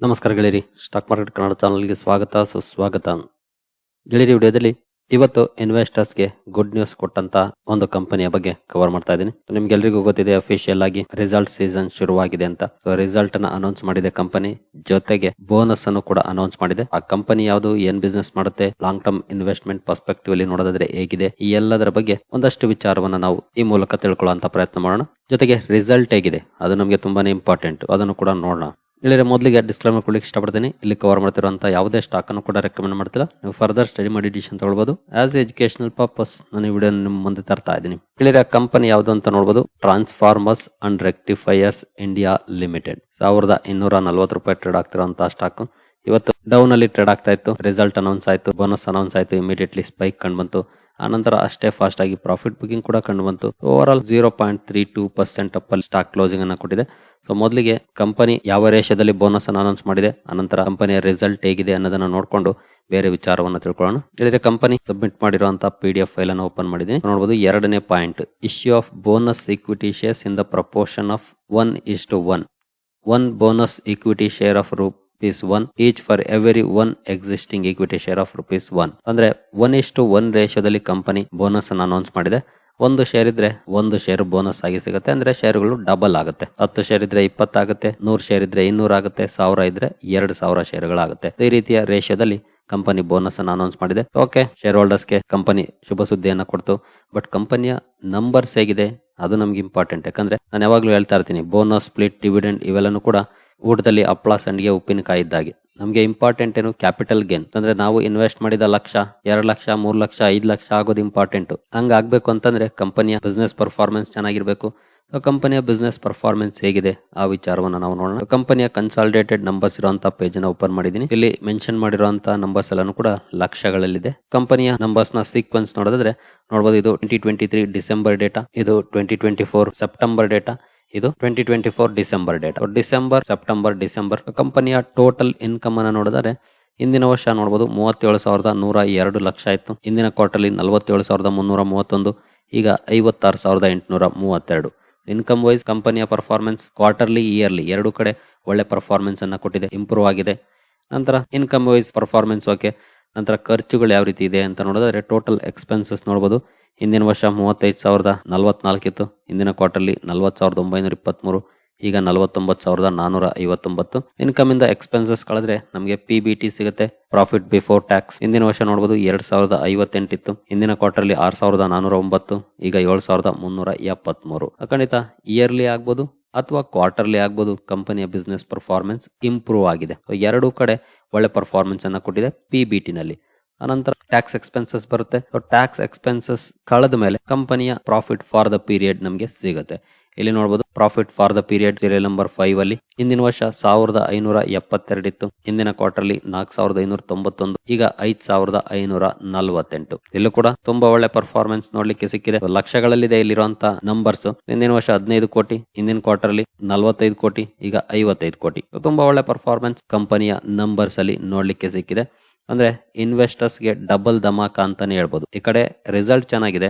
ನಮಸ್ಕಾರ ಗೆಳೆಯರಿ, stock market Kannada ಚಾನಲ್ಗೆ ಸ್ವಾಗತ ಸುಸ್ವಾಗತ. ಗೆಳೆಯರಿ, ವಿಡಿಯೋದಲ್ಲಿ ಇವತ್ತು ಇನ್ವೆಸ್ಟರ್ಸ್ಗೆ ಗುಡ್ ನ್ಯೂಸ್ ಕೊಟ್ಟಂತ ಒಂದು ಕಂಪನಿಯ ಬಗ್ಗೆ ಕವರ್ ಮಾಡ್ತಾ ಇದ್ದೀನಿ. ನಿಮ್ಗೆಲ್ರಿಗೂ ಗೊತ್ತಿದೆ, ಅಫಿಷಿಯಲ್ ಆಗಿ ರಿಸಲ್ಟ್ ಸೀಸನ್ ಶುರುವಾಗಿದೆ ಅಂತ. ರಿಸಲ್ಟ್ ಅನ್ನ ಅನೌನ್ಸ್ ಮಾಡಿದೆ ಕಂಪನಿ, ಜೊತೆಗೆ ಬೋನಸ್ ಅನ್ನು ಕೂಡ ಅನೌನ್ಸ್ ಮಾಡಿದೆ. ಆ ಕಂಪನಿ ಯಾವುದು, ಏನ್ ಬಿಸ್ನೆಸ್ ಮಾಡುತ್ತೆ, ಲಾಂಗ್ ಟರ್ಮ್ ಇನ್ವೆಸ್ಟ್ಮೆಂಟ್ ಪರ್ಸ್ಪೆಕ್ಟಿವ್ ಅಲ್ಲಿ ನೋಡೋದಾದ್ರೆ ಹೇಗಿದೆ, ಈ ಎಲ್ಲದರ ಬಗ್ಗೆ ಒಂದಷ್ಟು ವಿಚಾರವನ್ನ ನಾವು ಈ ಮೂಲಕ ತಿಳ್ಕೊಳ್ಳುವಂತ ಪ್ರಯತ್ನ ಮಾಡೋಣ. ಜೊತೆಗೆ ರಿಸಲ್ಟ್ ಹೇಗಿದೆ ಅದು ನಮಗೆ ತುಂಬಾನೇ ಇಂಪಾರ್ಟೆಂಟ್, ಅದನ್ನು ಕೂಡ ನೋಡೋಣ. ಇಲ್ಲಿ ಮೊದಲಿಗೆ ಡಿಸ್ಕ್ಲೇಮರ್ ಕೊಡ್ಲಿಕ್ಕೆ ಇಷ್ಟಪಡ್ತೀನಿ. ಇಲ್ಲಿ ಕವರ್ ಮಾಡ್ತಿರುವಂತ ಯಾವುದೇ ಸ್ಟಾಕ್ ಅನ್ನು ಕೂಡ ರೆಕಮೆಂಡ್ ಮಾಡ್ತಿಲ್ಲ. ನೀವು ಫರ್ದರ್ ಸ್ಟಡಿ ಮಾಡಿ ಡಿಸಿಷನ್ ತಗೊಳ್ಬಹುದು. ಆಸ್ ಎಜುಕೇಶನಲ್ ಪರ್ಪಸ್ ನಾನು ಈ ವಿಡಿಯೋ ನಿಮ್ಮ ಮುಂದೆ ತರ್ತಾ ಇದ್ದೀನಿ. ಇಲ್ಲಿ ಕಂಪನಿ ಯಾವುದು ಅಂತ ನೋಡಬಹುದು, ಟ್ರಾನ್ಸ್ಫಾರ್ಮರ್ಸ್ ಅಂಡ್ ರೆಕ್ಟಿಫೈಯರ್ಸ್ ಇಂಡಿಯಾ ಲಿಮಿಟೆಡ್. 1240 ರೂಪಾಯಿ ಟ್ರೇಡ್ ಆಗ್ತಿರುವಂತಹ ಸ್ಟಾಕ್ ಇವತ್ತು ಡೌನ್ ಅಲ್ಲಿ ಟ್ರೇಡ್ ಆಗ್ತಾ ಇತ್ತು. ರಿಸಲ್ಟ್ ಅನೌನ್ಸ್ ಆಯ್ತು, ಬೋನಸ್ ಅನೌನ್ಸ್ ಆಯ್ತು, ಇಮಿಡಿಯೇಟ್ಲಿ ಸ್ಪೈಕ್ ಕಂಡು ಬಂತು. ಆನಂತರ ಅಷ್ಟೇ ಫಾಸ್ಟ್ ಆಗಿ ಪ್ರಾಫಿಟ್ ಬುಕಿಂಗ್ ಕೂಡ ಕಂಡು ಬಂತು. ಓವರ್ ಆಲ್ 0.32% ಅಪ್ ಅಲ್ಲಿ ಸ್ಟಾಕ್ ಕ್ಲೋಸಿಂಗ್ ಅನ್ನ ಕೊಟ್ಟಿದೆ. ಸೊ ಮೊದಲಿಗೆ ಕಂಪನಿ ಯಾವ ರೇಷದಲ್ಲಿ ಬೋನಸ್ ಅನ್ನು ಅನೌನ್ಸ್ ಮಾಡಿದೆ, ಅನಂತರ ಕಂಪನಿಯ ರಿಸಲ್ಟ್ ಹೇಗಿದೆ ಅನ್ನೋದನ್ನ ನೋಡ್ಕೊಂಡು ಬೇರೆ ವಿಚಾರವನ್ನು ತಿಳ್ಕೊಳ್ಳೋಣ. ಇಲ್ಲಿ ಕಂಪನಿ ಸಬ್ಮಿಟ್ ಮಾಡಿರುವಂತಹ PDF ಫೈಲ್ ಅನ್ನು ಓಪನ್ ಮಾಡಿದ್ದೀನಿ. ನೋಡಬಹುದು, 2ನೇ point, issue of bonus equity shares in the proportion of 1:1. 1 bonus equity share of ₹1 each for every 1 existing equity share of ₹1. ಅಂದ್ರೆ 1:1 ರೇಷಿಯೋದಲ್ಲಿ ಕಂಪನಿ ಬೋನಸ್ ಅನ್ನು ಅನೌನ್ಸ್ ಮಾಡಿದೆ. 1 ಶೇರ್ ಇದ್ರೆ 1 ಶೇರ್ ಬೋನಸ್ ಆಗಿ ಸಿಗುತ್ತೆ. ಅಂದ್ರೆ ಶೇರ್ಗಳು ಡಬಲ್ ಆಗುತ್ತೆ. 10 ಶೇರ್ ಇದ್ರೆ 20 ಆಗುತ್ತೆ, 100 ಶೇರ್ ಇದ್ರೆ 200 ಆಗುತ್ತೆ, 1000 ಇದ್ರೆ 2000 ಶೇರ್ಗಳಾಗುತ್ತೆ. ಈ ರೀತಿಯ ರೇಷಿಯೋದಲ್ಲಿ ಕಂಪನಿ ಬೋನಸ್ ಅನ್ನು ಅನೌನ್ಸ್ ಮಾಡಿದೆ. ಓಕೆ, ಶೇರ್ ಹೋಲ್ಡರ್ಸ್ಗೆ ಕಂಪನಿ ಶುಭ ಸುದ್ದಿಯನ್ನ ಕೊಡ್ತು. ಬಟ್ ಕಂಪನಿಯ ನಂಬರ್ಸ್ ಹೇಗಿದೆ ಅದು ನಮ್ಗೆ ಇಂಪಾರ್ಟೆಂಟ್. ಯಾಕಂದ್ರೆ ನಾನು ಯಾವಾಗ್ಲೂ ಹೇಳ್ತಾ ಇರ್ತೀನಿ, ಬೋನಸ್, ಸ್ಪ್ಲಿಟ್, ಡಿವಿಡೆಂಡ್ ಇವೆಲ್ಲನೂ ಕೂಡ ಊಟದಲ್ಲಿ ಹಪ್ಪಳ ಸಂಡಿಗೆ ಉಪ್ಪಿನಕಾಯಿ ಇದ್ದಾಗೆ. ನಮ್ಗೆ ಇಂಪಾರ್ಟೆಂಟ್ ಏನು, ಕ್ಯಾಪಿಟಲ್ ಗೇನ್. ಅಂದ್ರೆ ನಾವು ಇನ್ವೆಸ್ಟ್ ಮಾಡಿದ 1,00,000, 2,00,000, 3,00,000, 5,00,000 ಆಗೋದು ಇಂಪಾರ್ಟೆಂಟ್. ಹಂಗ ಆಗ್ಬೇಕು ಅಂತಂದ್ರೆ ಕಂಪನಿಯ ಬಿಸ್ನೆಸ್ ಪರ್ಫಾರ್ಮೆನ್ಸ್ ಚೆನ್ನಾಗಿರ್ಬೇಕು. ಕಂಪನಿಯ ಬಿಸ್ನೆಸ್ ಪರ್ಫಾರ್ಮೆನ್ಸ್ ಹೇಗಿದೆ ಆ ವಿಚಾರವನ್ನ ನಾವು ನೋಡೋಣ. ಕಂಪನಿಯ ಕನ್ಸಾಲಿಡೇಟೆಡ್ ನಂಬರ್ಸ್ ಇರುವಂತಹ ಪೇಜ್ ನ ಓಪನ್ ಮಾಡಿದೀನಿ. ಇಲ್ಲಿ ಮೆನ್ಷನ್ ಮಾಡಿರುವಂತಹ ನಂಬರ್ಸ್ ಎಲ್ಲಾನು ಕೂಡ ಲಕ್ಷಗಳಲ್ಲಿದೆ. ಕಂಪನಿಯ ನಂಬರ್ಸ್ ನ ಸೀಕ್ವೆನ್ಸ್ ನೋಡಿದ್ರೆ ನೋಡಬಹುದು, ಇದು 2023 ಡಿಸೆಂಬರ್ ಡೇಟಾ, ಇದು 2024 ಸೆಪ್ಟೆಂಬರ್ ಡೇಟಾ, ಇದು 2024 December data. December, September, December ಕಂಪನಿಯ ಟೋಟಲ್ ಇನ್ಕಮ್ ಅನ್ನ ನೋಡಿದರೆ ಇಂದಿನ ವರ್ಷ ನೋಡಬಹುದು 37,102 ಲಕ್ಷ ಇತ್ತು. ಇಂದಿನ ಕ್ವಾರ್ಟರ್ಲಿ 47,331, ಈಗ 56,832. ಇನ್ಕಮ್ ವೈಸ್ ಕಂಪನಿಯ ಪರ್ಫಾರ್ಮೆನ್ಸ್ ಕ್ವಾರ್ಟರ್ಲಿ, ಇಯರ್ಲಿ ಎರಡು ಕಡೆ ಒಳ್ಳೆ ಪರ್ಫಾರ್ಮೆನ್ಸ್ ಅನ್ನ ಕೊಟ್ಟಿದೆ, ಇಂಪ್ರೂವ್ ಆಗಿದೆ. ನಂತರ ಇನ್ಕಮ್ ವೈಸ್ ಪರ್ಫಾರ್ಮೆನ್ಸ್ ಓಕೆ. ನಂತರ ಖರ್ಚುಗಳು ಯಾವ ರೀತಿ ಇದೆ ಅಂತ ನೋಡಿದ್ರೆ ಟೋಟಲ್ ಎಕ್ಸ್ಪೆನ್ಸಸ್ ನೋಡಬಹುದು. ಹಿಂದಿನ ವರ್ಷ 35,044 ಇತ್ತು, ಇಂದಿನ ಕ್ವಾರ್ಟರ್ಲಿ 40,923, ಈಗ 49,459. ಇನ್ಕಮ್ ಇಂದ ಎಕ್ಸ್ಪೆನ್ಸಸ್ ಕಳೆದ್ರೆ ನಮಗೆ PBT ಸಿಗುತ್ತೆ, ಪ್ರಾಫಿಟ್ ಬಿಫೋರ್ ಟ್ಯಾಕ್ಸ್. ಇಂದಿನ ವರ್ಷ ನೋಡಬಹುದು 2,058 ಇತ್ತು, ಇಂದಿನ ಕ್ವಾರ್ಟರ್ಲಿ 6,409, ಈಗ 7,373. ಖಂಡಿತ ಇಯರ್ಲಿ ಆಗ್ಬೋದು ಅಥವಾ ಕ್ವಾರ್ಟರ್ಲಿ ಆಗ್ಬೋದು, ಕಂಪನಿಯ ಬಿಸ್ನೆಸ್ ಪರ್ಫಾರ್ಮೆನ್ಸ್ ಇಂಪ್ರೂವ್ ಆಗಿದೆ. ಎರಡೂ ಕಡೆ ಒಳ್ಳೆ ಪರ್ಫಾರ್ಮೆನ್ಸ್ ಅನ್ನ ಕೊಟ್ಟಿದೆ PBT ನಲ್ಲಿ. ಅನಂತರ ಟ್ಯಾಕ್ಸ್ ಎಕ್ಸ್ಪೆನ್ಸಸ್ ಬರುತ್ತೆ. ಟ್ಯಾಕ್ಸ್ ಎಕ್ಸ್ಪೆನ್ಸಸ್ ಕಳೆದ ಮೇಲೆ ಕಂಪನಿಯ ಪ್ರಾಫಿಟ್ ಫಾರ್ ದ ಪೀರಿಯಡ್ ನಮಗೆ ಸಿಗುತ್ತೆ. ಇಲ್ಲಿ ನೋಡಬಹುದು, profit for the period serial number 5 ಅಲ್ಲಿ ಇಂದಿನ ವರ್ಷ 1,572 ಇತ್ತು, ಇಂದಿನ ಕ್ವಾರ್ಟರ್ಲಿ 4,591, ಈಗ 5,548. ಇಲ್ಲೂ ಕೂಡ ತುಂಬಾ ಒಳ್ಳೆ ಪರ್ಫಾರ್ಮೆನ್ಸ್ ನೋಡ್ಲಿಕ್ಕೆ ಸಿಕ್ಕಿದೆ. ಲಕ್ಷಗಳಲ್ಲಿದೆ ಇಲ್ಲಿರುವಂತಹ ನಂಬರ್ಸ್. ಇಂದಿನ ವರ್ಷ 15 ಕೋಟಿ, ಇಂದಿನ ಕ್ವಾರ್ಟರ್ಲಿ 45 ಕೋಟಿ, ಈಗ 55 ಕೋಟಿ. ತುಂಬಾ ಒಳ್ಳೆ ಪರ್ಫಾರ್ಮೆನ್ಸ್ ಕಂಪನಿಯ ನಂಬರ್ಸ್ ಅಲ್ಲಿ ನೋಡ್ಲಿಕ್ಕೆ ಸಿಕ್ಕಿದೆ. ಅಂದ್ರೆ ಇನ್ವೆಸ್ಟರ್ಸ್ ಗೆ ಡಬಲ್ ಧಮಾಕ ಅಂತಾನೆ ಹೇಳ್ಬೋದು. ಈ ಕಡೆ ರಿಸಲ್ಟ್ ಚೆನ್ನಾಗಿದೆ,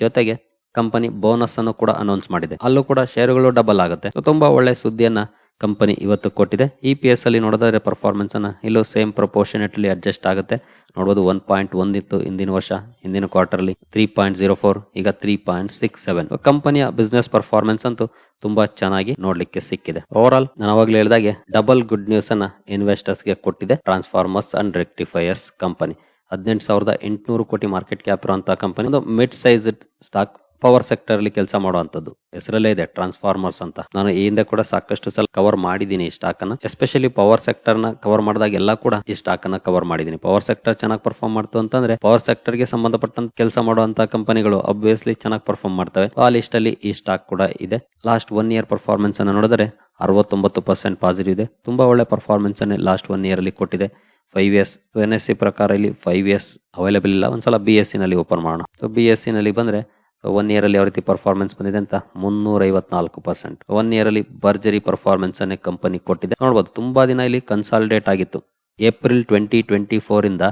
ಜೊತೆಗೆ ಕಂಪನಿ ಬೋನಸ್ ಅನ್ನು ಕೂಡ ಅನೌನ್ಸ್ ಮಾಡಿದೆ, ಅಲ್ಲೂ ಕೂಡ ಶೇರುಗಳು ಡಬಲ್ ಆಗುತ್ತೆ. ತುಂಬಾ ಒಳ್ಳೆ ಸುದ್ದಿಯನ್ನ ಕಂಪನಿ ಇವತ್ತು ಕೊಟ್ಟಿದೆ. EPS ಅಲ್ಲಿ ನೋಡಿದ್ರೆ ಪರ್ಫಾರ್ಮೆನ್ಸ್ ಅನ್ನ ಇಲ್ಲೂ ಸೇಮ್ ಪ್ರಪೋರ್ಷನೇಟ್ಲಿ ಅಡ್ಜಸ್ಟ್ ಆಗುತ್ತೆ. ನೋಡಬಹುದು 1.1 ಇತ್ತು ಇಂದಿನ ವರ್ಷ, ಇಂದಿನ ಕ್ವಾರ್ಟರ್ಲಿ 3.04, ಈಗ 3.67. ಕಂಪನಿಯ ಬಿಸ್ನೆಸ್ ಪರ್ಫಾರ್ಮೆನ್ಸ್ ಅಂತೂ ತುಂಬಾ ಚೆನ್ನಾಗಿ ನೋಡ್ಲಿಕ್ಕೆ ಸಿಕ್ಕಿದೆ. ಓವರ್ ಆಲ್ ನಾನು ಅವಾಗಲೇ ಹೇಳಿದಾಗೆ ಡಬಲ್ ಗುಡ್ ನ್ಯೂಸ್ ಅನ್ನ ಇನ್ವೆಸ್ಟರ್ಸ್ ಗೆ ಕೊಟ್ಟಿದೆ ಟ್ರಾನ್ಸ್ಫಾರ್ಮರ್ಸ್ ಅಂಡ್ ರೆಕ್ಟಿಫೈಯರ್ಸ್ ಕಂಪನಿ. 18,800 ಕೋಟಿ ಮಾರ್ಕೆಟ್ ಕ್ಯಾಪ್ ಇರುವಂತಹ ಕಂಪನಿ, ಒಂದು mid size stock, power sector ಅಲ್ಲಿ ಕೆಲಸ ಮಾಡುವಂತದ್ದು. ಹೆಸರಲ್ಲೇ ಇದೆ ಟ್ರಾನ್ಸ್ಫಾರ್ಮರ್ಸ್ ಅಂತ. ನಾನು ಈ ಹಿಂದೆ ಕೂಡ ಸಾಕಷ್ಟು ಸಲ ಕವರ್ ಮಾಡಿದ್ದೀನಿ ಈ ಸ್ಟಾಕ್ ಅನ್ನ. ಎಸ್ಪೆಷಲಿ ಪವರ್ ಸೆಕ್ಟರ್ ನ ಕವರ್ ಮಾಡಿದಾಗ ಎಲ್ಲ ಕೂಡ ಈ ಸ್ಟಾಕ್ ಅನ್ನ ಕವರ್ ಮಾಡಿದ್ದೀನಿ. ಪವರ್ ಸೆಕ್ಟರ್ ಚೆನ್ನಾಗಿ ಪರ್ಫಾರ್ಮ್ ಮಾಡ್ತು ಅಂತಂದ್ರೆ ಪವರ್ ಸೆಕ್ಟರ್ ಗೆ ಸಂಬಂಧಪಟ್ಟಂತ ಕೆಲಸ ಮಾಡುವಂತಹ ಕಂಪನಿಗಳು ಅಬ್ವಿಯಸ್ಲಿ ಚೆನ್ನಾಗಿ ಪರ್ಫಾರ್ಮ್ ಮಾಡ್ತವೆ. ಆ ಲಿಸ್ಟ್ ಅಲ್ಲಿ ಈ ಸ್ಟಾಕ್ ಕೂಡ ಇದೆ. ಲಾಸ್ಟ್ 1 ಇಯರ್ ಪರ್ಫಾರ್ಮೆನ್ಸ್ ಅನ್ನು ನೋಡಿದ್ರೆ 69% ಪಾಸಿಟಿವ್ ಇದೆ. ತುಂಬಾ ಒಳ್ಳೆ ಪರ್ಫಾರ್ಮೆನ್ಸ್ ಅನ್ನು ಲಾಸ್ಟ್ 1 ಇಯರ್ ಅಲ್ಲಿ ಕೊಟ್ಟಿದೆ. 5 years NSE ಪ್ರಕಾರ ಇಲ್ಲಿ 5 years ಅವೈಲೇಬಲ್ ಇಲ್ಲ. ಒಂದ್ಸಲ BSE ನಲ್ಲಿ ಓಪನ್ ಮಾಡೋಣ. BSE ನಲ್ಲಿ ಬಂದ್ರೆ 1 ಇಯರ್ ಅಲ್ಲಿ ಯಾವ ರೀತಿ ಪರ್ಫಾರ್ಮೆನ್ಸ್ ಬಂದಿದೆ ಅಂತ 354%. 1 ಇಯರ್ ಅಲ್ಲಿ ಭರ್ಜರಿ ಪರ್ಫಾರ್ಮೆನ್ಸ್ ಅನ್ನೇ ಕಂಪನಿ ಕೊಟ್ಟಿದೆ. ನೋಡಬಹುದು, ತುಂಬಾ ದಿನ ಇಲ್ಲಿ ಕನ್ಸಾಲಿಡೇಟ್ ಆಗಿತ್ತು. ಏಪ್ರಿಲ್ 2024 ಇಂದ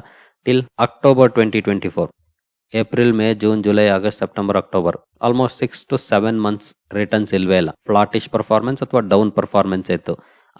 till October 2024, April, May, June, July, August, September, October, almost 6 to 7 months returns ಇಲ್ವೇ ಇಲ್ಲ. ಫ್ಲಾಟಿಶ್ ಪರ್ಫಾರ್ಮೆನ್ಸ್ ಅಥವಾ ಡೌನ್ ಪರ್ಫಾರ್ಮೆನ್ಸ್ ಇತ್ತು.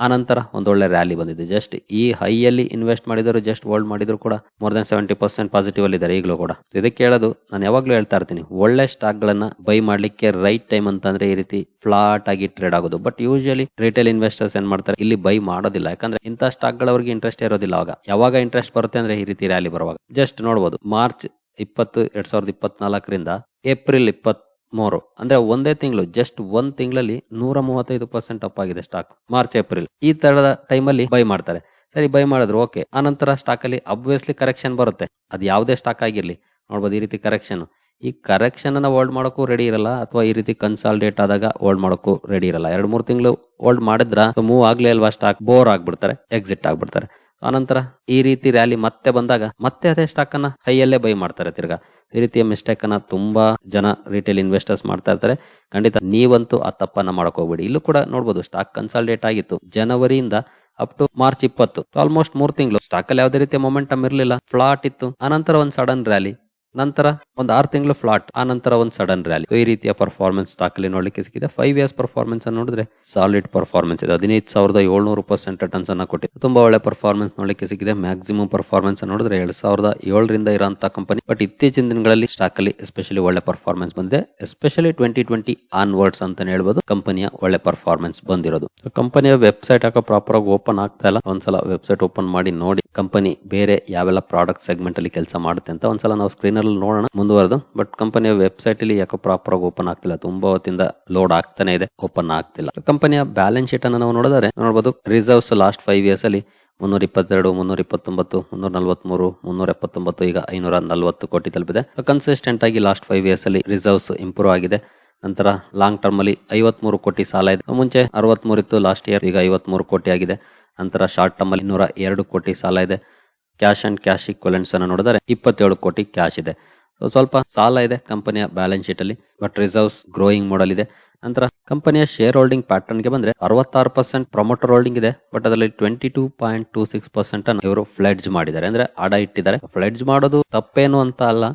ಆನಂತರ ಒಂದೊಳ್ಳೆ ರ್ಯಾಲಿ ಬಂದಿದೆ. ಜಸ್ಟ್ ಈ ಹೈಯಲ್ಲಿ ಇನ್ವೆಸ್ಟ್ ಮಾಡಿದ್ರು, ಜಸ್ಟ್ ಹೋಲ್ಡ್ ಮಾಡಿದ್ರು ಕೂಡ ಮೋರ್ ದನ್ 70% ಪಾಸಿಟಿವ್ ಅಲ್ಲಿ ಇದ್ದಾರೆ ಈಗಲೂ ಕೂಡ. ಇದಕ್ಕೆ ಹೇಳೋದು, ನಾನು ಯಾವಾಗ್ಲೂ ಹೇಳ್ತಾ ಇರ್ತೀನಿ, ಒಳ್ಳೆ ಸ್ಟಾಕ್ ಗಳನ್ನ ಬೈ ಮಾಡ್ಲಿಕ್ಕೆ ರೈಟ್ ಟೈಮ್ ಅಂತಂದ್ರೆ ಈ ರೀತಿ ಫ್ಲಾಟ್ ಆಗಿ ಟ್ರೇಡ್ ಆಗೋದು. ಬಟ್ ಯೂಶಲಿ ರಿಟೇಲ್ ಇನ್ವೆಸ್ಟರ್ಸ್ ಏನ್ ಮಾಡ್ತಾರೆ, ಇಲ್ಲಿ ಬೈ ಮಾಡೋದಿಲ್ಲ. ಯಾಕಂದ್ರೆ ಇಂಥ ಸ್ಟಾಕ್ ಗಳವ್ರಿಗೆ ಇಂಟ್ರೆಸ್ಟ್ ಇರೋದಿಲ್ಲ. ಯಾವಾಗ ಇಂಟ್ರೆಸ್ಟ್ ಬರುತ್ತೆ ಅಂದ್ರೆ ಈ ರೀತಿ ರ್ಯಾಲಿ ಬರುವಾಗ. ಜಸ್ಟ್ ನೋಡಬಹುದು, ಮಾರ್ಚ್ 20, 2024ರಿಂದ ಏಪ್ರಿಲ್ 23 ಅಂದ್ರೆ ಒಂದೇ ತಿಂಗಳು, ಜಸ್ಟ್ ಒಂದ್ ತಿಂಗಳಲ್ಲಿ 135% ಅಪ್ ಆಗಿದೆ ಸ್ಟಾಕ್. ಮಾರ್ಚ್ ಏಪ್ರಿಲ್ ಈ ತರದ ಟೈಮಲ್ಲಿ ಬೈ ಮಾಡ್ತಾರೆ. ಸರಿ, ಬೈ ಮಾಡಿದ್ರು, ಓಕೆ. ಆನಂತರ ಸ್ಟಾಕ್ ಅಲ್ಲಿ ಅಬ್ವಿಯಸ್ಲಿ ಕರೆಕ್ಷನ್ ಬರುತ್ತೆ. ಅದು ಯಾವುದೇ ಸ್ಟಾಕ್ ಆಗಿರ್ಲಿ, ನೋಡ್ಬೋದು ಈ ರೀತಿ ಕರೆಕ್ಷನ್. ಈ ಕರೆಕ್ಷನ್ ಅನ್ನ ಹೋಲ್ಡ್ ಮಾಡೋಕ್ಕೂ ರೆಡಿ ಇರಲ್ಲ, ಅಥವಾ ಈ ರೀತಿ ಕನ್ಸಾಲ್ಡೇಟ್ ಆದಾಗ ಹೋಲ್ಡ್ ಮಾಡೋಕ್ಕೂ ರೆಡಿ ಇರಲ್ಲ. 2-3 ತಿಂಗಳು ಹೋಲ್ಡ್ ಮಾಡಿದ್ರ ಮೂವ್ ಆಗ್ಲೇ ಅಲ್ವಾ ಸ್ಟಾಕ್, ಬೋರ್ ಆಗ್ಬಿಡ್ತಾರೆ, ಎಕ್ಸಿಟ್ ಆಗ್ಬಿಡ್ತಾರೆ. ಆನಂತರ ಈ ರೀತಿ ರ್ಯಾಲಿ ಮತ್ತೆ ಬಂದಾಗ ಮತ್ತೆ ಅದೇ ಸ್ಟಾಕ್ ಅನ್ನ ಹೈಯಲ್ಲೇ ಬೈ ಮಾಡ್ತಾರೆ ತಿರ್ಗಾ. ಈ ರೀತಿಯ ಮಿಸ್ಟೇಕ್ ಅನ್ನ ತುಂಬಾ ಜನ ರಿಟೇಲ್ ಇನ್ವೆಸ್ಟರ್ಸ್ ಮಾಡ್ತಾ ಇರ್ತಾರೆ. ಖಂಡಿತ ನೀವಂತೂ ಆ ತಪ್ಪನ್ನ ಮಾಡಕ್ ಹೋಗ್ಬೇಡಿ. ಇಲ್ಲೂ ಕೂಡ ನೋಡ್ಬೋದು, ಸ್ಟಾಕ್ ಕನ್ಸಾಲ್ಡೇಟ್ ಆಗಿತ್ತು ಜನವರಿಯಿಂದ ಅಪ್ ಟು ಮಾರ್ಚ್ 20, ಆಲ್ಮೋಸ್ಟ್ 3 ತಿಂಗಳು ಸ್ಟಾಕ್ ಅಲ್ಲಿ ಯಾವುದೇ ರೀತಿಯ ಮೊಮೆಂಟಮ್ ಇರಲಿಲ್ಲ, ಫ್ಲಾಟ್ ಇತ್ತು. ಆನಂತರ ಒಂದು ಸಡನ್ ರ್ಯಾಲಿ, ನಂತರ ಒಂದು 6 ತಿಂಗಳು ಫ್ಲಾಟ್, ಆನಂತರ ಒಂದು ಸಡನ್ ರ್ಯಾಲಿ. ಈ ರೀತಿಯ ಪರ್ಫಾರ್ಮೆನ್ಸ್ ಸ್ಟಾಕ್ ಅಲ್ಲಿ ನೋಡ್ಲಿಕ್ಕೆ ಸಿಕ್ಕಿದೆ. 5 ಇಯರ್ಸ್ ಪರ್ಫಾರ್ಮೆನ್ಸ್ ಅನ್ನು ನೋಡಿದ್ರೆ ಸಾಲಿಡ್ ಪರ್ಫಾರ್ಮೆನ್ಸ್ ಇದೆ. 15,700% ರಿಟರ್ನ್ಸ್ ಅನ್ನ ಕೊಟ್ಟಿದೆ. ತುಂಬಾ ಒಳ್ಳೆ ಪರ್ಫಾರ್ಮೆನ್ಸ್ ನೋಡ್ಲಿಕ್ಕೆ ಸಿಕ್ಕಿದೆ. ಮ್ಯಾಕ್ಸಿಮಮ್ ಪರ್ಫಾರ್ಮೆನ್ಸ್ ನೋಡಿದ್ರೆ 2007ರಿಂದ ಇರೋಂತ ಕಂಪನಿ. ಬಟ್ ಇತ್ತೀಚಿನ ದಿನಗಳಲ್ಲಿ ಸ್ಟಾಕ್ ಅಲ್ಲಿ ಎಸ್ಪೆಷಲಿ ಒಳ್ಳೆ ಪರ್ಫಾರ್ಮೆನ್ಸ್ ಬಂದಿದೆ. ಎಸ್ಪೆಷಲಿ 2020 ಆನ್ವರ್ಡ್ಸ್ ಅಂತಾನೆ ಹೇಳ್ಬೋದು ಕಂಪನಿಯ ಒಳ್ಳೆ ಪರ್ಫಾರ್ಮೆನ್ಸ್ ಬಂದಿರೋದು. ಕಂಪನಿಯ ವೆಬ್ಸೈಟ್ ಯಾಕೆ ಪ್ರಾಪರ್ ಆಗಿ ಓಪನ್ ಆಗ್ತಾ ಇಲ್ಲ, ಒಂದ್ಸಲ ವೆಬ್ಸೈಟ್ ಓಪನ್ ಮಾಡಿ ನೋಡಿ ಕಂಪನಿ ಬೇರೆ ಯಾವೆಲ್ಲ ಪ್ರಾಡಕ್ಟ್ ಸೆಗ್ಮೆಂಟ್ ಅಲ್ಲಿ ಕೆಲಸ ಮಾಡುತ್ತೆ ಅಂತ ಒಂದ್ಸಲ ನಾವು ಸ್ಕ್ರೀನ್ ಅಲ್ಲಿ ನೋಡೋಣ ಮುಂದುವರೆದು. ಬಟ್ ಕಂಪನಿಯ ವೆಬ್ಸೈಟ್ ಅಲ್ಲಿ ಯಾಕೆ ಪ್ರಾಪರ್ ಆಗಿ ಓಪನ್ ಆಗ್ತಿಲ್ಲ, ತುಂಬಾ ಹೊತ್ತಿಂದ ಲೋಡ್ ಆಗ್ತಾನೆ ಇದೆ, ಓಪನ್ ಆಗ್ತಿಲ್ಲ. ಕಂಪನಿಯ ಬ್ಯಾಲೆನ್ಸ್ ಶೀಟ್ ಅನ್ನು ನಾವು ನೋಡಿದ್ರೆ ನೋಡಬಹುದು, ರಿಸರ್ವ್ಸ್ ಲಾಸ್ಟ್ 5 ಇಯರ್ಸ್ ಅಲ್ಲಿ 322, 329, 343, 379, ಈಗ 540 ಕೋಟಿ ತಲುಪಿದೆ. ಕನ್ಸಿಸ್ಟೆಂಟ್ ಆಗಿ ಲಾಸ್ಟ್ 5 ಇಯರ್ಸ್ ಅಲ್ಲಿ ರಿಸರ್ವ್ಸ್ ಇಂಪ್ರೂವ್ ಆಗಿದೆ. ನಂತರ ಲಾಂಗ್ ಟರ್ಮ್ ಅಲ್ಲಿ 53 ಕೋಟಿ ಸಾಲ ಇದೆ. ಮುಂಚೆ 63 ಇತ್ತು ಲಾಸ್ಟ್ ಇಯರ್, ಈಗ 53 ಕೋಟಿ ಆಗಿದೆ. ನಂತರ ಶಾರ್ಟ್ ಟರ್ಮ್ ಅಲ್ಲಿ 102 ಕೋಟಿ ಸಾಲ ಇದೆ. ಕ್ಯಾಶ್ ಅಂಡ್ ಕ್ಯಾಶ್ ಈಕ್ವಲೆಂಟ್ಸ್ ಅನ್ನು ನೋಡಿದರೆ 27 ಕೋಟಿ ಕ್ಯಾಶ್ ಇದೆ. ಸ್ವಲ್ಪ ಸಾಲ ಇದೆ ಕಂಪನಿಯ ಬ್ಯಾಲೆನ್ಸ್ ಶೀಟ್ ಅಲ್ಲಿ, ಬಟ್ ರಿಸರ್ವ್ಸ್ ಗ್ರೋಯಿಂಗ್ ಮಾಡಲ್ ಇದೆ. ನಂತರ ಕಂಪನಿಯ ಶೇರ್ ಹೋಲ್ಡಿಂಗ್ ಪ್ಯಾಟರ್ನ್ ಗೆ ಬಂದ್ರೆ 66% ಪ್ರಮೋಟರ್ ಹೋಲ್ಡಿಂಗ್ ಇದೆ. ಬಟ್ ಅದರಲ್ಲಿ 22.26% ಅನ್ನು ಇವರು ಫ್ಲೆಡ್ಜ್ ಮಾಡಿದ್ದಾರೆ, ಅಂದ್ರೆ ಅಡ ಇಟ್ಟಿದ್ದಾರೆ. ಫ್ಲೆಡ್ಜ್ ಮಾಡೋದು ತಪ್ಪೇನು ಅಂತ ಅಲ್ಲ,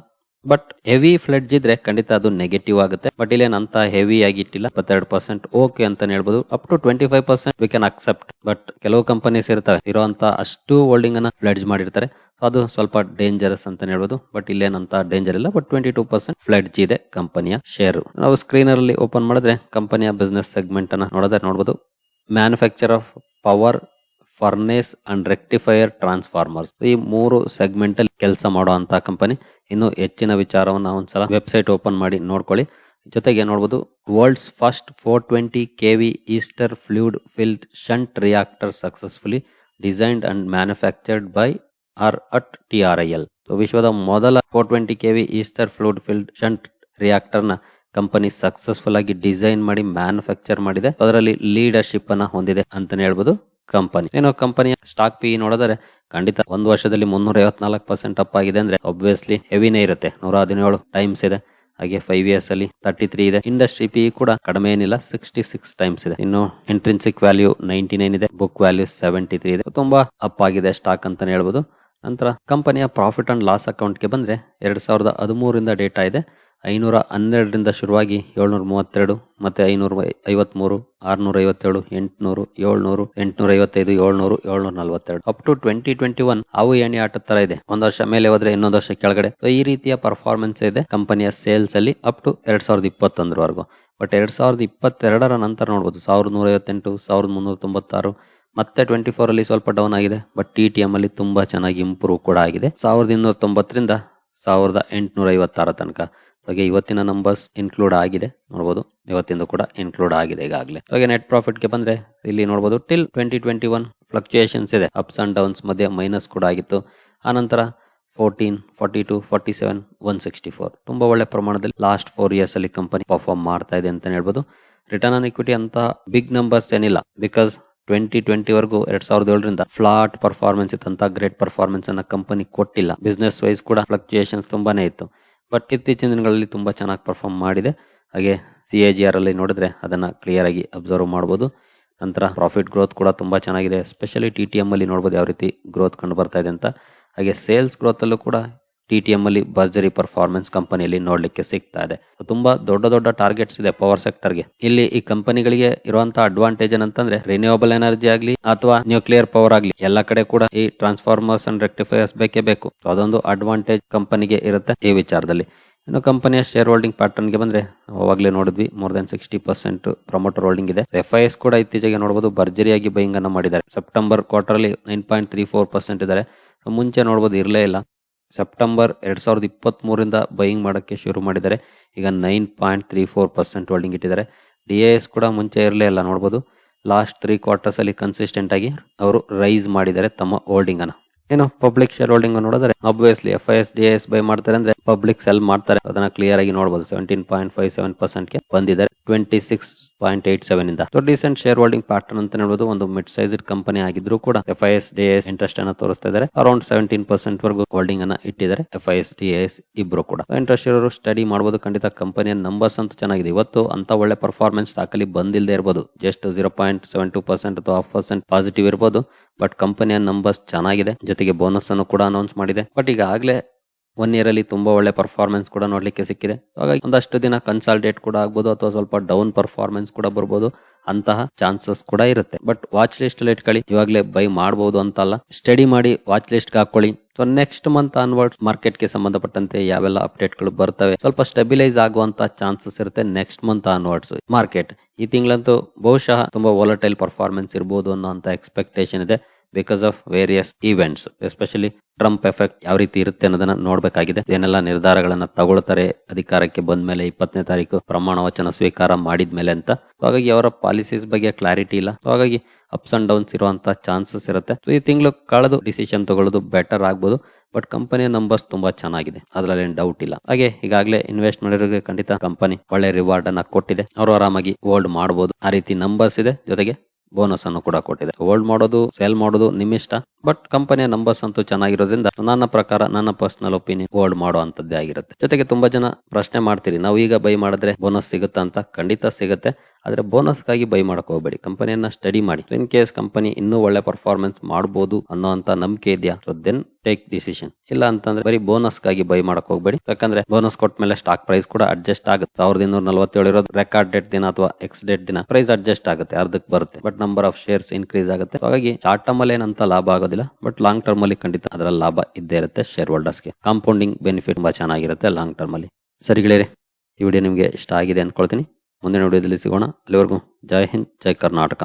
ಬಟ್ ಹೆವಿ ಫ್ಲೆಡ್ಜ್ ಇದ್ರೆ ಖಂಡಿತ ಅದು ನೆಗೆಟಿವ್ ಆಗುತ್ತೆ. ಬಟ್ ಇಲ್ಲೇನಂತ ಹೆವಿ ಆಗಿ ಇಟ್ಟಿಲ್ಲ. 22% ಓಕೆ ಅಂತ ಹೇಳ್ಬೋದು. Up to 25% we can accept. But ಕೆಲವು ಕಂಪನೀಸ್ ಇರ್ತವೆ ಇರುವಂತ ಅಷ್ಟು ಹೋಲ್ಡಿಂಗ್ ಅನ್ನ ಫ್ಲೆಡ್ಜ್ ಮಾಡಿರ್ತಾರೆ, ಅದು ಸ್ವಲ್ಪ ಡೇಂಜರಸ್ ಅಂತ ಹೇಳ್ಬೋದು. ಬಟ್ ಇಲ್ಲೇನಂತ ಡೇಂಜರ್ ಇಲ್ಲ. ಬಟ್ 22% ಫ್ಲೆಡ್ಜ್ ಇದೆ ಕಂಪನಿಯ ಶೇರ್. ನಾವು ಸ್ಕ್ರೀನರ್ ಅಲ್ಲಿ ಓಪನ್ ಮಾಡಿದ್ರೆ ಕಂಪನಿಯ ಬಿಸ್ನೆಸ್ ಸೆಗ್ಮೆಂಟ್ ಅನ್ನ ನೋಡಬಹುದು. Manufacture of power, furnace and rectifier, transformers, ಈ 3 ಸೆಗ್ಮೆಂಟ್ ಅಲ್ಲಿ ಕೆಲಸ ಮಾಡುವಂತ ಕಂಪನಿ. ಇನ್ನು ಹೆಚ್ಚಿನ ವಿಚಾರವನ್ನ ಒಂದ್ಸಲ ವೆಬ್ಸೈಟ್ ಓಪನ್ ಮಾಡಿ ನೋಡ್ಕೊಳ್ಳಿ. ಜೊತೆಗೆ ನೋಡಬಹುದು, world's first 420 kV ester fluid filled shunt reactor successfully designed and manufactured by at TRIL. ವಿಶ್ವದ ಮೊದಲ 420 kV ester fluid filled shunt reactor ನ ಕಂಪನಿ ಸಕ್ಸಸ್ಫುಲ್ ಆಗಿ ಡಿಸೈನ್ ಮಾಡಿ ಮ್ಯಾನುಫ್ಯಾಕ್ಚರ್ ಮಾಡಿದೆ. ಅದರಲ್ಲಿ ಲೀಡರ್ಶಿಪ್ ಅನ್ನ ಹೊಂದಿದೆ ಅಂತಾನೆ ಹೇಳ್ಬೋದು ಕಂಪನಿ. ಏನೋ ಕಂಪನಿಯ ಸ್ಟಾಕ್ ಪಿ ನೋಡಿದರೆ ಖಂಡಿತ ಒಂದು ವರ್ಷದಲ್ಲಿ 354% ಅಪ್ ಆಗಿದೆ. ಅಂದ್ರೆ ಆಬ್ವಿಯಸ್ಲಿ ಹೆವಿನೇ ಇರುತ್ತೆ. 117 ಟೈಮ್ಸ್ ಇದೆ. ಹಾಗೆ 5 ಇಯರ್ಸ್ ಅಲ್ಲಿ 33 ಇದೆ. ಇಂಡಸ್ಟ್ರಿ ಪಿ ಕೂಡ ಕಡಿಮೆ ಏನಿಲ್ಲ, 66 ಟೈಮ್ಸ್ ಇದೆ. ಇನ್ನು ಇಂಟ್ರಿನ್ಸಿಕ್ ವ್ಯಾಲ್ಯೂ 99 ಇದೆ. ಬುಕ್ ವ್ಯಾಲ್ಯೂ 73 ಇದೆ. ತುಂಬಾ ಅಪ್ ಆಗಿದೆ ಸ್ಟಾಕ್ ಅಂತಾನೆ ಹೇಳ್ಬೋದು. ನಂತರ ಕಂಪನಿಯ ಪ್ರಾಫಿಟ್ ಅಂಡ್ ಲಾಸ್ ಅಕೌಂಟ್ ಗೆ ಬಂದ್ರೆ 2013ರಿಂದ ಡೇಟಾ ಇದೆ. 512ರಿಂದ ಶುರುವಾಗಿ 732, ಮತ್ತೆ 553, 657, 800, 700, 855, 700, 742 ಅಪ್ ಟು 2021 ಅವು ಎಣ್ಣೆ ಆಟದ ತರ ಇದೆ. ಒಂದ್ ವರ್ಷ ಮೇಲೆ ಹೋದ್ರೆ ಇನ್ನೊಂದು ವರ್ಷ ಕೆಳಗಡೆ. ಈ ರೀತಿಯ ಪರ್ಫಾರ್ಮೆನ್ಸ್ ಇದೆ ಕಂಪನಿಯ ಸೇಲ್ಸ್ ಅಲ್ಲಿ ಅಪ್ ಟು 2021ವರೆಗೂ. ಬಟ್ 2022ರ ನಂತರ ನೋಡಬಹುದು 1158, 1396, ಮತ್ತೆ 24 ಅಲ್ಲಿ ಸ್ವಲ್ಪ ಡೌನ್ ಆಗಿದೆ. ಬಟ್ TTM ಅಲ್ಲಿ ತುಂಬಾ ಚೆನ್ನಾಗಿ ಇಂಪ್ರೂವ್ ಕೂಡ ಆಗಿದೆ. 1290ರಿಂದ 1856 ತನಕ. ಹಾಗೆ ಇವತ್ತಿನ ನಂಬರ್ಸ್ ಇನ್ಕ್ಲೂಡ್ ಆಗಿದೆ ನೋಡಬಹುದು. ಇವತ್ತಿಂದ ಕೂಡ ಇನ್ಕ್ಲೂಡ್ ಆಗಿದೆ ಈಗಾಗಲೇ. ಹಾಗೆ ನೆಟ್ ಪ್ರಾಫಿಟ್ ಗೆ ಬಂದ್ರೆ ಇಲ್ಲಿ ನೋಡಬಹುದು, ಟಿಲ್ 2021 ಫ್ಲಕ್ಚುಯೇಷನ್ಸ್ ಇದೆ. ಅಪ್ಸ್ ಅಂಡ್ ಡೌನ್ಸ್ ಮಧ್ಯೆ ಮೈನಸ್ ಕೂಡ ಆಗಿತ್ತು. ಆನಂತರ 14, 42, 47, 164 ತುಂಬಾ ಒಳ್ಳೆ ಪ್ರಮಾಣದಲ್ಲಿ ಲಾಸ್ಟ್ 4 ಇಯರ್ಸ್ ಅಲ್ಲಿ ಕಂಪನಿ ಪರ್ಫಾರ್ಮ್ ಮಾಡ್ತಾ ಇದೆ ಅಂತ ಹೇಳ್ಬೋದು. ರಿಟರ್ನ್ ಆನ್ ಇಕ್ವಿಟಿ ಅಂತ ಬಿಗ್ ನಂಬರ್ಸ್ ಏನಿಲ್ಲ, ಬಿಕಾಸ್ 2020ವರೆಗೂ 2007ರಿಂದ ಫ್ಲಾಟ್ ಪರ್ಫಾರ್ಮೆನ್ಸ್ ಇತ್ತಂತ ಗ್ರೇಟ್ ಪರ್ಫಾರ್ಮೆನ್ಸ್ ಅನ್ನ ಕಂಪನಿ ಕೊಟ್ಟಿಲ್ಲ. ಬಿಸ್ನೆಸ್ ವೈಸ್ ಕೂಡ ಫ್ಲಕ್ಚುಯೇಷನ್ಸ್ ತುಂಬಾನೇ ಇತ್ತು. ಬಟ್ ಇತ್ತೀಚಿನ ದಿನಗಳಲ್ಲಿ ತುಂಬಾ ಚೆನ್ನಾಗಿ ಪರ್ಫಾರ್ಮ್ ಮಾಡಿದೆ. ಹಾಗೆ CAGR ಅಲ್ಲಿ ನೋಡಿದ್ರೆ ಅದನ್ನ ಕ್ಲಿಯರ್ ಆಗಿ ಅಬ್ಸರ್ವ್ ಮಾಡಬಹುದು. ನಂತರ ಪ್ರಾಫಿಟ್ ಗ್ರೋತ್ ಕೂಡ ತುಂಬಾ ಚೆನ್ನಾಗಿದೆ. ಎಸ್ಪೆಷಲಿ TTM ಅಲ್ಲಿ ನೋಡಬಹುದು ಯಾವ ರೀತಿ ಗ್ರೋತ್ ಕಂಡು ಬರ್ತಾ ಇದೆ ಅಂತ. ಹಾಗೆ ಸೇಲ್ಸ್ ಗ್ರೋತ್ ಅಲ್ಲೂ ಕೂಡ TTM ಅಲ್ಲಿ ಭರ್ಜರಿ ಪರ್ಫಾರ್ಮೆನ್ಸ್ ಕಂಪನಿಯಲ್ಲಿ ನೋಡ್ಲಿಕ್ಕೆ ಸಿಗ್ತಾ ಇದೆ. ತುಂಬಾ ದೊಡ್ಡ ದೊಡ್ಡ ಟಾರ್ಗೆಟ್ಸ್ ಇದೆ ಪವರ್ ಸೆಕ್ಟರ್ಗೆ. ಇಲ್ಲಿ ಈ ಕಂಪನಿಗಳಿಗೆ ಇರುವಂತಹ ಅಡ್ವಾಂಟೇಜ್ ಏನಂತಂದ್ರೆ ರಿನ್ಯೂವಬಲ್ ಎನರ್ಜಿ ಆಗ್ಲಿ ಅಥವಾ ನ್ಯೂಕ್ಲಿಯರ್ ಪವರ್ ಆಗ್ಲಿ ಎಲ್ಲ ಕಡೆ ಕೂಡ ಈ ಟ್ರಾನ್ಸ್ಫಾರ್ಮರ್ಸ್ ಅಂಡ್ ರೆಕ್ಟಿಫೈಯರ್ಸ್ ಬೇಕೇ ಬೇಕು. ಅದೊಂದು ಅಡ್ವಾಂಟೇಜ್ ಕಂಪನಿಗೆ ಇರುತ್ತೆ ಈ ವಿಚಾರದಲ್ಲಿ. ಇನ್ನು ಕಂಪನಿಯ ಶೇರ್ ಹೋಲ್ಡಿಂಗ್ ಪ್ಯಾಟರ್ನ್ ಗೆ ಬಂದ್ರೆ ಅವಾಗಲೇ ನೋಡಿದ್ವಿ, ಮೋರ್ ದನ್ 60% ಪ್ರಮೋಟರ್ ಹೋಲ್ಡಿಂಗ್ ಇದೆ. FIS ಕೂಡ ಇತ್ತೀಚೆಗೆ ನೋಡಬಹುದು ಭರ್ಜರಿಯಾಗಿ ಬೈಯಿಂಗ್ ಅನ್ನು ಮಾಡಿದ್ದಾರೆ. ಸೆಪ್ಟೆಂಬರ್ ಕ್ವಾರ್ಟರ್ ಅಲ್ಲಿ 9.34% ಇದ್ದಾರೆ. ಮುಂಚೆ ನೋಡಬಹುದು ಇರಲೇ ಇಲ್ಲ. ಸೆಪ್ಟೆಂಬರ್ 2023 ಬೈಯಿಂಗ್ ಮಾಡಕ್ಕೆ ಶುರು ಮಾಡಿದ್ದಾರೆ. ಈಗ 9.34% ಹೋಲ್ಡಿಂಗ್ ಇಟ್ಟಿದ್ದಾರೆ. DIS ಕೂಡ ಮುಂಚೆ ಇರಲೇ ಇಲ್ಲ ನೋಡಬಹುದು. ಲಾಸ್ಟ್ 3 ಕ್ವಾರ್ಟರ್ಸ್ ಅಲ್ಲಿ ಕನ್ಸಿಸ್ಟೆಂಟ್ ಆಗಿ ಅವರು ರೈಸ್ ಮಾಡಿದ್ದಾರೆ ತಮ್ಮ ಹೋಲ್ಡಿಂಗ್ ಅನ್ನ. ಏನು ಪಬ್ಲಿಕ್ ಶೇರ್ ಹೋಲ್ಡಿಂಗ್ ನೋಡಿದ್ರೆ ಆಬ್ವಿಯಸ್ಲಿ FIS DIS ಬೈ ಮಾಡ್ತಾರೆ ಅಂದ್ರೆ ಪಬ್ಲಿಕ್ ಸೆಲ್ ಮಾಡ್ತಾರೆ. ಅದನ್ನ ಕ್ಲಿಯರ್ ಆಗಿ ನೋಡಬಹುದು. 17.57% ಗೆ ಬಂದಿದ್ದಾರೆ 26.87 ಇಂದ. ಡಿಸೆಂಟ್ ಶೇರ್ ಹೋಲ್ಡಿಂಗ್ ಪ್ಯಾಟರ್ನ್ ಅಂತ ಹೇಳ್ಬೋದು. ಒಂದು ಮಿಡ್ ಸೈಜ್ಡ್ ಕಂಪನಿ ಆಗಿದ್ರು ಕೂಡ FIS DIS ಇಂಟ್ರೆಸ್ಟ್ ಅನ್ನ ತೋರಿಸ್ತಾ ಇದ್ದಾರೆ. ಅರೌಂಡ್ 17% ವರೆಗೂ ಹೋಲ್ಡಿಂಗ್ ಅನ್ನ ಇಟ್ಟಿದ್ದಾರೆ FIS DIS ಇಬ್ರು ಕೂಡ. ಇಂಟ್ರೆಸ್ಟ್ ಇರೋರು ಸ್ಟಡಿ ಮಾಡಬಹುದು. ಖಂಡಿತ ಕಂಪನಿಯ ನಂಬರ್ಸ್ ಅಂತೂ ಚೆನ್ನಾಗಿದೆ. ಇವತ್ತು ಅಂತ ಒಳ್ಳೆ ಪರ್ಫಾರ್ಮೆನ್ಸ್ ಸ್ಟಾಕ್ ಅಲ್ಲಿ ಬಂದಿಲ್ಲದೆ ಇರಬಹುದು. ಜಸ್ಟ್ 0.72% ಅಥವಾ 0.5% ಪಾಸಿಟಿವ್ ಇರಬಹುದು. ಬಟ್ ಕಂಪನಿಯ ನಂಬರ್ಸ್ ಚೆನ್ನಾಗಿದೆ. ಜೊತೆಗೆ ಬೋನಸ್ ಅನ್ನು ಕೂಡ ಅನೌನ್ಸ್ ಮಾಡಿದೆ. ಬಟ್ ಈಗಾಗಲೇ 1 ಇಯರ್ ಅಲ್ಲಿ ತುಂಬಾ ಒಳ್ಳೆ ಪರ್ಫಾರ್ಮೆನ್ಸ್ ಕೂಡ ನೋಡ್ಲಿಕ್ಕೆ ಸಿಕ್ಕಿದೆ. ಹಾಗಾಗಿ ಒಂದಷ್ಟು ದಿನ ಕನ್ಸಾಲ್ಟೇಟ್ ಕೂಡ ಆಗ್ಬೋದು ಅಥವಾ ಸ್ವಲ್ಪ ಡೌನ್ ಪರ್ಫಾರ್ಮೆನ್ಸ್ ಕೂಡ ಬರ್ಬೋದು. ಅಂತಹ ಚಾನ್ಸಸ್ ಕೂಡ ಇರುತ್ತೆ. ಬಟ್ ವಾಚ್ ಲಿಸ್ಟ್ ಅಲ್ಲಿ ಇಟ್ಕೊಳ್ಳಿ. ಇವಾಗಲೇ ಬೈ ಮಾಡಬಹುದು ಅಂತಲ್ಲ, ಸ್ಟಡಿ ಮಾಡಿ ವಾಚ್ ಲಿಸ್ಟ್ ಹಾಕೊಳ್ಳಿ. So next month onwards market ಗೆ ಸಂಬಂಧಪಟ್ಟಂತೆ ಯಾವೆಲ್ಲ ಅಪ್ಡೇಟ್ ಗಳು ಬರ್ತವೆ, ಸ್ವಲ್ಪ ಸ್ಟೆಬಿಲೈಸ್ ಆಗುವಂತ ಚಾನ್ಸಸ್ ಇರುತ್ತೆ ನೆಕ್ಸ್ಟ್ ಮಂತ್ ಆನ್ವರ್ಡ್ಸ್ ಮಾರ್ಕೆಟ್. ಈ ತಿಂಗಳಂತೂ ಬಹುಶಃ ತುಂಬಾ ವಾಲಟೈಲ್ ಪರ್ಫಾರ್ಮೆನ್ಸ್ ಇರಬಹುದು ಅನ್ನೋ ಎಕ್ಸ್ಪೆಕ್ಟೇಷನ್ ಇದೆ. Because of various events, especially Trump effect ಯಾವ ರೀತಿ ಇರುತ್ತೆ ಅನ್ನೋದನ್ನ ನೋಡ್ಬೇಕಾಗಿದೆ. ಏನೆಲ್ಲ ನಿರ್ಧಾರಗಳನ್ನ ತಗೊಳ್ತಾರೆ ಅಧಿಕಾರಕ್ಕೆ ಬಂದ ಮೇಲೆ 20ನೇ ತಾರೀಕು ಪ್ರಮಾಣ ವಚನ ಸ್ವೀಕಾರ ಮಾಡಿದ್ಮೇಲೆ ಅಂತ. ಹಾಗಾಗಿ ಅವರ ಪಾಲಿಸೀಸ್ ಬಗ್ಗೆ ಕ್ಲಾರಿಟಿ ಇಲ್ಲ. ಹಾಗಾಗಿ ಅಪ್ಸ್ ಅಂಡ್ ಡೌನ್ಸ್ ಇರುವಂತ ಚಾನ್ಸಸ್ ಇರುತ್ತೆ. ಈ ತಿಂಗಳು ಕಳೆದು ಡಿಸಿಷನ್ ತಗೊಳ್ಳೋದು ಬೆಟರ್ ಆಗ್ಬೋದು. ಬಟ್ ಕಂಪನಿಯ ನಂಬರ್ಸ್ ತುಂಬಾ ಚೆನ್ನಾಗಿದೆ, ಅದ್ರಲ್ಲಿ ಏನು ಡೌಟ್ ಇಲ್ಲ. ಹಾಗೆ ಈಗಾಗಲೇ ಇನ್ವೆಸ್ಟ್ ಮಾಡಿರೋರಿಗೆ ಖಂಡಿತ ಕಂಪನಿ ಒಳ್ಳೆ ರಿವಾರ್ಡ್ ಅನ್ನ ಕೊಟ್ಟಿದೆ. ಅವರು ಆರಾಮಾಗಿ ಹೋಲ್ಡ್ ಮಾಡಬಹುದು. ಆ ರೀತಿ ನಂಬರ್ಸ್ ಇದೆ. ಜೊತೆಗೆ ಬೋನಸ್ ಅನ್ನು ಕೂಡ ಕೊಟ್ಟಿದೆ. ಹೋಲ್ಡ್ ಮಾಡೋದು ಸೇಲ್ ಮಾಡೋದು ನಿಮ್ಮ ಇಷ್ಟ. ಬಟ್ ಕಂಪನಿಯ ನಂಬರ್ಸ್ ಅಂತೂ ಚೆನ್ನಾಗಿರೋದ್ರಿಂದ ನನ್ನ ಪ್ರಕಾರ, ನನ್ನ ಪರ್ಸನಲ್ ಒಪಿನಿಯನ್, ಹೋಲ್ಡ್ ಮಾಡುವಂತದ್ದೇ ಆಗಿರುತ್ತೆ. ಜೊತೆಗೆ ತುಂಬಾ ಜನ ಪ್ರಶ್ನೆ ಮಾಡ್ತೀರಿ, ನಾವು ಈಗ ಬೈ ಮಾಡಿದ್ರೆ ಬೋನಸ್ ಸಿಗುತ್ತಾ ಅಂತ. ಖಂಡಿತ ಸಿಗುತ್ತೆ. ಆದ್ರೆ ಬೋನಸ್ಗಾಗಿ ಬೈ ಮಾಡಕ್ ಹೋಗಬೇಡಿ. ಕಂಪನಿಯನ್ನ ಸ್ಟಡಿ ಮಾಡಿ. ಇನ್ ಕೇಸ್ ಕಂಪನಿ ಇನ್ನೂ ಒಳ್ಳೆ ಪರ್ಫಾರ್ಮೆನ್ಸ್ ಮಾಡಬಹುದು ಅನ್ನೋ ಅಂತ ನಂಬಿಕೆ ಇದೆಯಾ, ಸೊ ದೆನ್ ಟೇಕ್ ಡಿಸಿಷನ್. ಇಲ್ಲ ಅಂತಂದ್ರೆ ಬರೀ ಬೋನಸ್ಗಾಗಿ ಬೈ ಮಾಡಕ್ ಹೋಗಬೇಡಿ. ಯಾಕಂದ್ರೆ ಬೋನಸ್ ಕೊಟ್ಟ ಮೇಲೆ ಸ್ಟಾಕ್ ಪ್ರೈಸ್ ಕೂಡ ಅಡ್ಜಸ್ಟ್ ಆಗುತ್ತೆ. 1247 ಇರೋದು ರೆಕಾರ್ಡ್ ಡೇಟ್ ದಿನ ಅಥವಾ ಎಕ್ಸ್ ಡೇಟ್ ದಿನ ಪ್ರೈಸ್ ಅಡ್ಜಸ್ಟ್ ಆಗುತ್ತೆ, ಅರ್ಧಕ್ಕೆ ಬರುತ್ತೆ. But number of shares increase ಆಗುತ್ತೆ. ಹಾಗಾಗಿ ಶಾರ್ಟ್ ಟರ್ಮ್ ಅಲ್ಲಿ ಏನಂತ ಲಾಭ ಆಗೋದಿಲ್ಲ. ಬಟ್ ಲಾಂಗ್ ಟರ್ಮ್ ಅಲ್ಲಿ ಖಂಡಿತ ಅದರ ಲಾಭ ಇದ್ದೇ ಇರುತ್ತೆ. ಶೇರ್ ಹೋಲ್ಡರ್ಸ್ಗೆ ಕಾಂಪೌಂಡಿಂಗ್ ಬೆನಿಫಿಟ್ ತುಂಬಾ ಚೆನ್ನಾಗಿರುತ್ತೆ ಲಾಂಗ್ ಟರ್ಮ್ ಅಲ್ಲಿ. ಸರಿ ಗೆಳೆಯರೆ, ಈ ವಿಡಿಯೋ ನಿಮಗೆ ಇಷ್ಟ ಆಗಿದೆ ಅಂದ್ಕೊಳ್ತೀನಿ. ಮುಂದಿನ ವಿಡಿಯೋದಲ್ಲಿ ಸಿಗೋಣ. ಅಲ್ಲಿವರೆಗೂ ಜೈ ಹಿಂದ್, ಜೈ ಕರ್ನಾಟಕ.